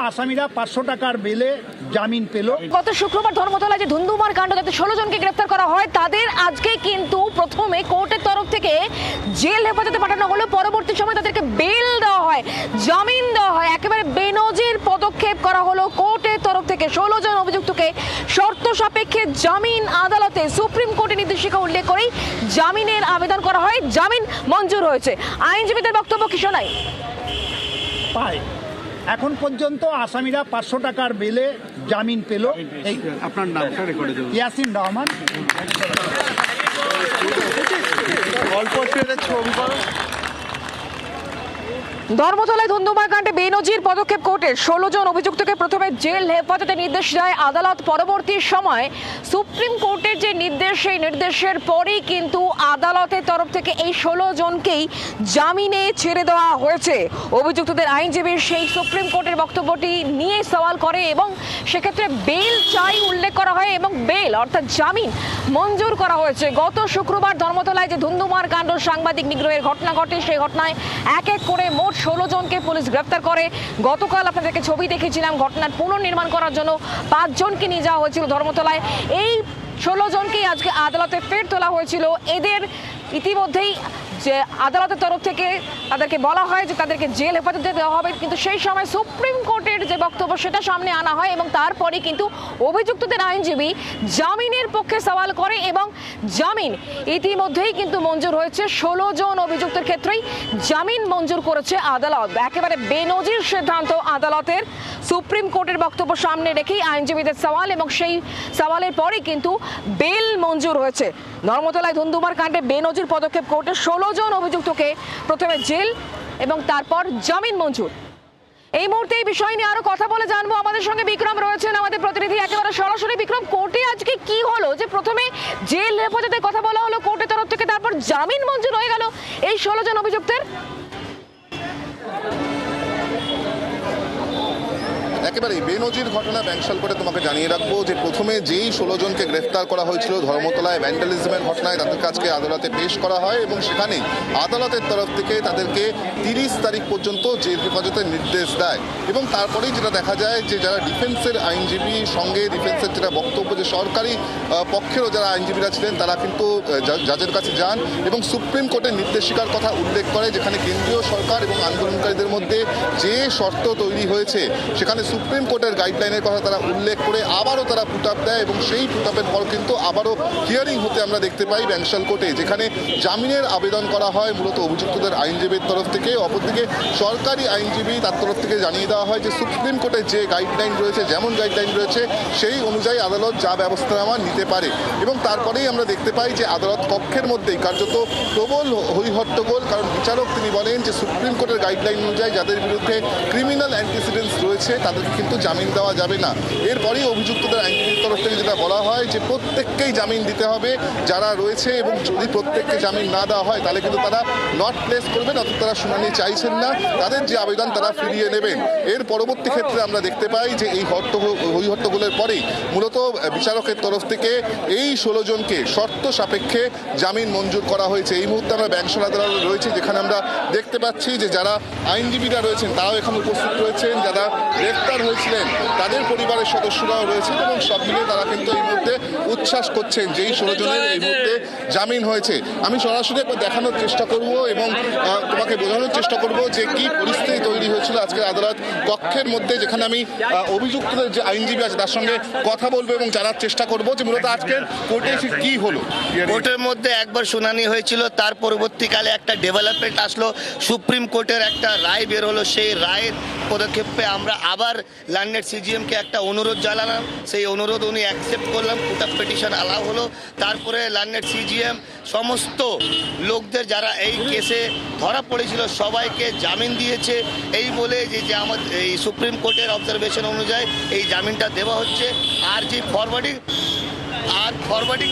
আসামিরা 500 টাকার বেলে জামিন পেল। গত শুক্রবার ধর্মতলায় যে ধুন্ধুমার কাণ্ড, যাতে 16 জনকে গ্রেফতার করা হয়, তাদের আজকে কিন্তু প্রথমে কোর্টের তরফ থেকে জেল হেফাজতে পাঠানো হলো। পরবর্তী সময় তাদেরকে বেল দেওয়া হয়, জামিন দেওয়া হয়। একেবারে বেনজির পদক্ষেপ করা হলো কোর্টের তরফ থেকে। 16 জন অভিযুক্তকে শর্ত সাপেক্ষে জামিন আদালতে সুপ্রিম কোর্টের নির্দেশিকা উল্লেখ করেই জামিনের আবেদন করা হয়। জামিন মঞ্জুর হয়েছে। আইনজীবীদের বক্তব্য কি শোনাই? পায় এখন পর্যন্ত আসামিরা 500 টাকার বেলে জামিন পেল। আপনার নামটা রেকর্ডে দেবেন। ইয়াসিন রহমান। অল্প ছবি করো। ধর্মতলায় ধুন্ধুমার কাণ্ডে বেনজির পদক্ষেপ কোর্টের। 16 জন অভিযুক্তকে প্রথমে জেল হেফাজতে নির্দেশ দেয় আদালত। পরবর্তী সময় সুপ্রিম কোর্টের যে নির্দেশ, সেই নির্দেশের পরেই কিন্তু আদালতের তরফ থেকে এই 16 জনকেই জামিনে ছেড়ে দেওয়া হয়েছে। অভিযুক্তদের আইনজীবী সেই সুপ্রিম কোর্টের বক্তব্যটি নিয়ে সওয়াল করে এবং সেক্ষেত্রে বেল চাই উল্লেখ করা হয় এবং বেল অর্থাৎ জামিন মঞ্জুর করা হয়েছে। গত শুক্রবার ধর্মতলায় যে ধুন্ধুমার কাণ্ড, সাংবাদিক নিগ্রহের ঘটনা ঘটে, সেই ঘটনায় এক এক করে মোট 16 জনকে পুলিশ গ্রেফতার করে। গতকাল আপনাদেরকে ছবি দেখেছিলাম, ঘটনার পুনর্নির্মাণ করার জন্য 5 জনকে নিয়ে যাওয়া হয়েছিল ধর্মতলায়। এই 16 জনকেই আজকে আদালতে ফের তোলা হয়েছিল। এদের ইতিমধ্যেই যে আদালতের তরফ থেকে তাদেরকে বলা হয় যে তাদেরকে জেল হেফাজতে দেওয়া হবে, কিন্তু সেই সময় সুপ্রিম কোর্টের যে বক্তব্য সেটা সামনে আনা হয় এবং তারপরে কিন্তু অভিযুক্তদের আইনজীবী জামিনের পক্ষে সওয়াল করে এবং জামিন ইতিমধ্যেই কিন্তু মঞ্জুর হয়েছে। 16 জন অভিযুক্তের ক্ষেত্রেই জামিন মঞ্জুর করেছে আদালত। একেবারে বেনজির সিদ্ধান্ত আদালতের। সুপ্রিম কোর্টের বক্তব্য সামনে রেখেই আইনজীবীদের সওয়াল এবং সেই সওয়ালের পরে কিন্তু বেল মঞ্জুর হয়েছে। ধর্মতলায় ধুন্ধুমার কাণ্ডে বেনজির পদক্ষেপ কোর্টের। 16 জন অভিযুক্তকে প্রথমে জেল এবং তারপর জামিন মঞ্জুর। এই মুহূর্তে এই বিষয় নিয়ে আরো কথা বলে জানবো। আমাদের সঙ্গে বিক্রম রয়েছেন, আমাদের প্রতিনিধি একেবারে সরাসরি। বিক্রম, কোর্টে আজকে কি হলো যে প্রথমে জেল হেফাজতে কথা বলা হলো কোর্টের তরফ থেকে, তারপর জামিন মঞ্জুর হয়ে গেল এই 16 জন অভিযুক্তের? একেবারে বেনজির ঘটনা ব্যাংশাল করে তোমাকে জানিয়ে রাখবো যে প্রথমে যেই 16 জনকে গ্রেফতার করা হয়েছিল ধর্মতলায় ভ্যান্ডালিজমের ঘটনায়, তাদেরকে আজকে আদালতে পেশ করা হয় এবং সেখানে আদালতের তরফ থেকে তাদেরকে 30 তারিখ পর্যন্ত জেল হেফাজতের নির্দেশ দেয়। এবং তারপরেই যেটা দেখা যায় যে যারা ডিফেন্সের আইনজীবী, সঙ্গে ডিফেন্সের যেটা বক্তব্য যে সরকারি পক্ষেরও যারা আইনজীবীরা ছিলেন, তারা কিন্তু জাজের কাছে যান এবং সুপ্রিম কোর্টের নির্দেশিকার কথা উল্লেখ করে, যেখানে কেন্দ্রীয় সরকার এবং আন্দোলনকারীদের মধ্যে যে শর্ত তৈরি হয়েছে সেখানে সুপ্রিম কোর্টের গাইডলাইনের কথা তারা উল্লেখ করে আবারও তারা পুট আপ দেয় এবং সেই পুট আপের পর কিন্তু আবারও হিয়ারিং হতে আমরা দেখতে পাই ব্যাংশাল কোর্টে, যেখানে জামিনের আবেদন করা হয় মূলত অভিযুক্তদের আইনজীবীর তরফ থেকে। অপরদিকে সরকারি আইনজীবী তার তরফ থেকে জানিয়ে দেওয়া হয় যে সুপ্রিম কোর্টের যে গাইডলাইন রয়েছে, যেমন গাইডলাইন রয়েছে সেই অনুযায়ী আদালত যা ব্যবস্থা নেওয়া নিতে পারে। এবং তারপরেই আমরা দেখতে পাই যে আদালত কক্ষের মধ্যেই কার্যত প্রবল হইহট্টগোল, কারণ বিচারক তিনি বলেন যে সুপ্রিম কোর্টের গাইডলাইন অনুযায়ী যাদের বিরুদ্ধে ক্রিমিনাল অ্যান্টিসিডেন্টস রয়েছে তাদেরকে কিন্তু জামিন দেওয়া যাবে না। এরপরেই অভিযুক্তদের আইনজীবীর তরফ থেকে যেটা বলা হয় যে প্রত্যেককেই জামিন দিতে হবে যারা রয়েছে, এবং যদি প্রত্যেককে জামিন না দেওয়া হয় তাহলে কিন্তু তারা নট প্লেস করবেন, অর্থাৎ তারা শুনানি চাইছেন না, তাদের যে আবেদন তারা ফিরিয়ে নেবেন। এর পরবর্তী ক্ষেত্রে আমরা দেখতে পাই যে এই হট্টগোলের পরেই মূলত বিচারকের তরফ থেকে এই 16 জনকে শর্ত সাপেক্ষে জামিন মঞ্জুর করা হয়েছে। এই মুহূর্তে আমরা ব্যাংশাল আদালতে রয়েছি, যেখানে আমরা দেখতে পাচ্ছি যে যারা আইনজীবীরা রয়েছেন তারাও এখানে উপস্থিত রয়েছেন, যারা গ্রেফতার হয়েছিলেন তাদের পরিবারের সদস্যরাও রয়েছেন এবং সব মিলে তারা কিন্তু এই মুহূর্তে উচ্ছ্বাস করছেন যেই 16 জনের এই মুহূর্তে জামিন হয়েছে। আমি সরাসরি একবার দেখানোর চেষ্টা করব এবং তোমাকে বোঝানোর চেষ্টা করব যে কি পরিস্থিতি তৈরি হয়েছিল আজকে আদালত কক্ষের মধ্যে, যেখানে আমি অভিযুক্তদের যে আইনজীবী আছে তার সঙ্গে কথা বলবো এবং জানার চেষ্টা করব যে মূলত আজকের কোর্টে কি হলো। কোর্টের মধ্যে একবার শুনানি হয়েছিল, তার পরবর্তীকালে একটা ডেভেলপমেন্ট আসলো, সুপ্রিম কোর্টের একটা রায় বের হলো। সেই রায়ের পদক্ষেপে আমরা আবার লার্নেড সিজিএমকে একটা অনুরোধ জানালাম, সেই অনুরোধ উনি অ্যাকসেপ্ট করলাম, পুট আপ পিটিশন অ্যালাউ হলো। তারপরে লার্নেড সিজিএম সমস্ত লোকদের যারা এই কেসে ধরা পড়েছিল সবাইকে জামিন দিয়েছে, এই বলে যে আমাদের এই সুপ্রিম কোর্টের অবজারভেশন অনুযায়ী এই জামিনটা দেওয়া হচ্ছে। আর যে ফরওয়ার্ডিং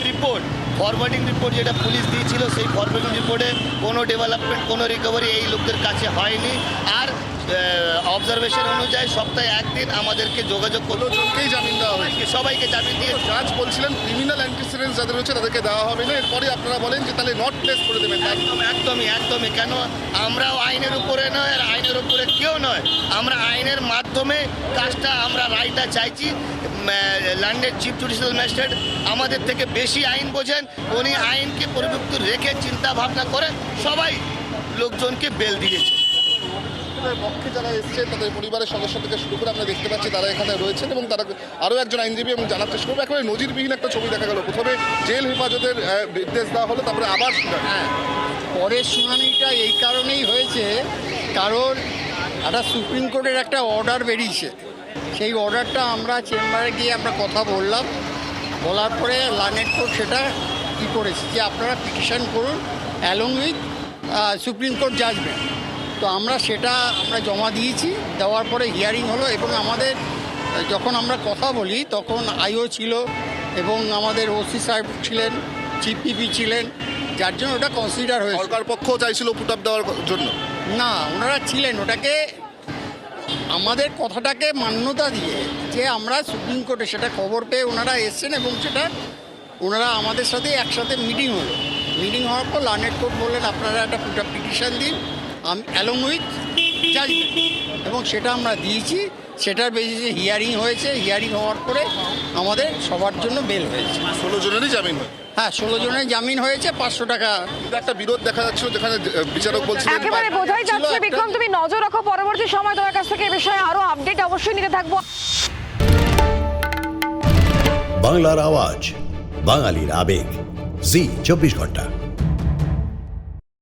রিপোর্ট যেটা পুলিশ দিয়েছিল, সেই ফরওয়ার্ডিং রিপোর্টে কোনো ডেভেলপমেন্ট, কোনো রিকভারি এই লোকদের কাছে হয়নি। আর অবজারভেশন অনুযায়ী সপ্তাহে একদিন আমাদেরকে যোগাযোগ করতে 16 জনকেই জামিন দেওয়া হয়েছে। সবাইকে জামিন দিয়ে জাজ বলছিলেন ক্রিমিনাল অ্যান্টিসিডেন্টস যাদের রয়েছে তাদেরকে দেওয়া হবে না, এরপরে আপনারা বলেন যে তাহলে নট প্লেস করে দেবেন। একদমই কেন আমরাও আইনের উপরে নয় আর আইনের উপরে কেউ নয়, আমরা আইনের মাধ্যমে কাজটা আমরা রায়টা চাইছি। লন্ডনের চিফ জুডিশিয়াল ম্যাজিস্ট্রেট আমাদের থেকে বেশি আইন বোঝেন, উনি আইনকে পরিবর্তন রেখে চিন্তা ভাবনা করে সবাই লোকজনকে বেল দিয়েছে। তাদের পক্ষে যারা এসছে তাদের পরিবারের সদস্য থেকে শুরু করে আমরা দেখতে পাচ্ছি তারা এখানে রয়েছেন এবং তারা আরও একজন আইনজীবী এবং জানার চেষ্টা করবো। একেবারে নজিরবিহীন একটা ছবি দেখা গেল, প্রথমে জেল হেফাজতের নির্দেশ দেওয়া হলো, তারপরে আবার শুনানি। হ্যাঁ, পরের শুনানিটা এই কারণেই হয়েছে কারণ একটা সুপ্রিম কোর্টের একটা অর্ডার বেরিয়েছে, সেই অর্ডারটা আমরা চেম্বারে গিয়ে আমরা কথা বললাম, বলার পরে লার্নেড কোর্ট সেটা কী করেছে যে আপনারা পিটিশন করুন along with supreme court judgement. তো আমরা সেটা জমা দিয়েছি, দেওয়ার পরে হিয়ারিং হলো এবং আমাদের যখন আমরা কথা বলি তখন আইও ছিল এবং আমাদের ওসি সাহেব ছিলেন, চিফ পিপি ছিলেন, যার জন্য ওটা কনসিডার হয়েছে। সরকার পক্ষ চাইছিল পুট আপ দেওয়ার জন্য, না ওনারা ছিলেন, ওটাকে আমাদের কথাটাকে মান্যতা দিয়ে যে আমরা সুপ্রিম কোর্টে সেটা খবর পেয়ে ওনারা এসছেন এবং সেটা ওনারা আমাদের সাথে একসাথে মিটিং হলো। মিটিং হওয়ার পর লার্নেড কোর্ট বললেন আপনারা একটা পুট আপ পিটিশন দিন অ্যালং উইথ জাজমেন্ট, এবং সেটা আমরা দিয়েছি। সেটার বেসিসে হিয়ারিং হয়েছে, হিয়ারিং হওয়ার পরে আমাদের সবার জন্য বেল হয়েছে। 16 জনেরই জামিন হয়। হ্যাঁ, 16 জনের জামিন হয়েছে, 500 টাকা। একটা বিরোধ দেখা যাচ্ছিল যেখানে বিচারক বলছিলেন একেবারে বোঝাই যাচ্ছে বিক্রম, তুমি নজর রাখো, পরবর্তী সময় তোমার কাছ থেকে এ বিষয়ে আরো আপডেট অবশ্যই নিতে থাকবো। বাংলার আওয়াজ, বাঙালির আবেগ, জি 24 ঘন্টা।